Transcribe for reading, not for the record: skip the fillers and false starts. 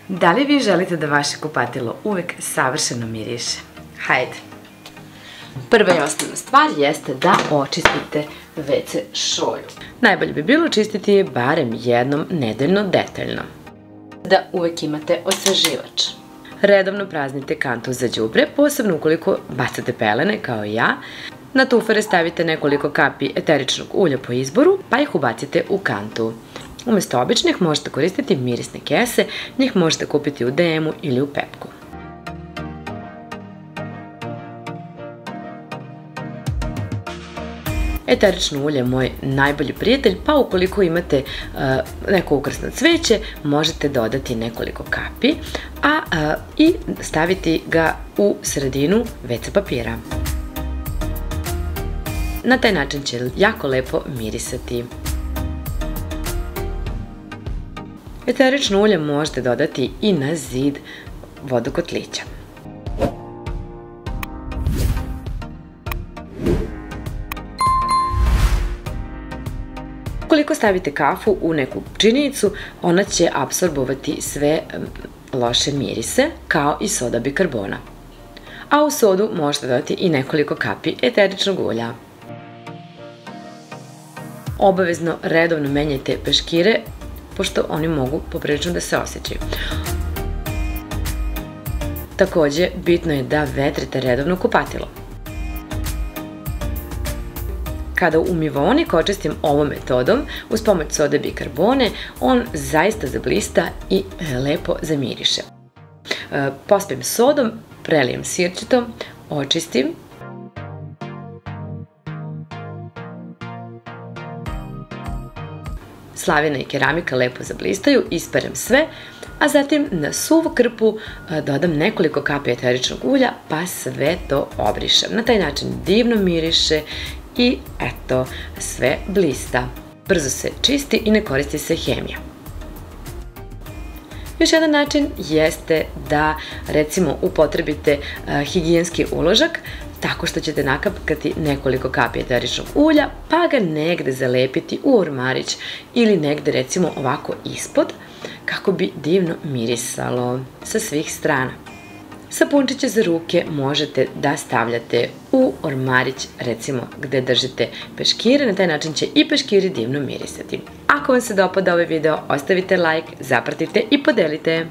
Da li vi želite da vaše kupatilo uvek savršeno miriše? Hajde! Prva i osnovna stvar jeste da očistite WC šolju. Najbolje bi bilo čistiti je barem jednom nedeljno detaljno. Da uvek imate osveživač. Redovno praznite kantu za đubre, posebno ukoliko bacate pelene kao i ja. Na tufere stavite nekoliko kapi eteričnog ulja po izboru, pa ih ubacite u kantu. Umesto običnih možete koristiti mirisne kese, njih možete kupiti u DM-u ili u Pepku. Eterično ulje je moj najbolji prijatelj, pa ukoliko imate neko ukrasno cveće, možete dodati nekoliko kapi i staviti ga u sredinu WC papira. Na taj način će jako lepo mirisati. Eterično ulje možete dodati i na zid vodokotlića. Ukoliko stavite kafu u neku činjenicu, ona će apsorbovati sve loše mirise, kao i soda bikarbona. A u sodu možete dodati i nekoliko kapi eteričnog ulja. Obavezno redovno menjajte peškire, pošto oni mogu poprilično da se osjećaju. Takođe, bitno je da vetrite redovno kupatilo. Kada umivaonik očistim ovom metodom, uz pomoć sode bikarbone, on zaista zablista i lepo zamiriše. Pospijem sodom, prelijem sirćetom, očistim. Slavina i keramika lepo zablistaju, isperem sve, a zatim na suvu krpu dodam nekoliko kapi eteričnog ulja, pa sve to obrišem. Na taj način divno miriše i eto, sve blista. Brzo se čisti i ne koristi se hemija. Još jedan način jeste da, recimo, upotrebite higijenski uložak, tako što ćete nakapkati nekoliko kapi eteričnog ulja, pa ga negde zalepiti u ormarić ili negde, recimo, ovako ispod, kako bi divno mirisalo sa svih strana. Sapunčiće za ruke možete da stavljate u ormarić, recimo, gde držite peškire, na taj način će i peškiri divno mirisati. Ako vam se dopada ovaj video, ostavite like, zapratite i podelite.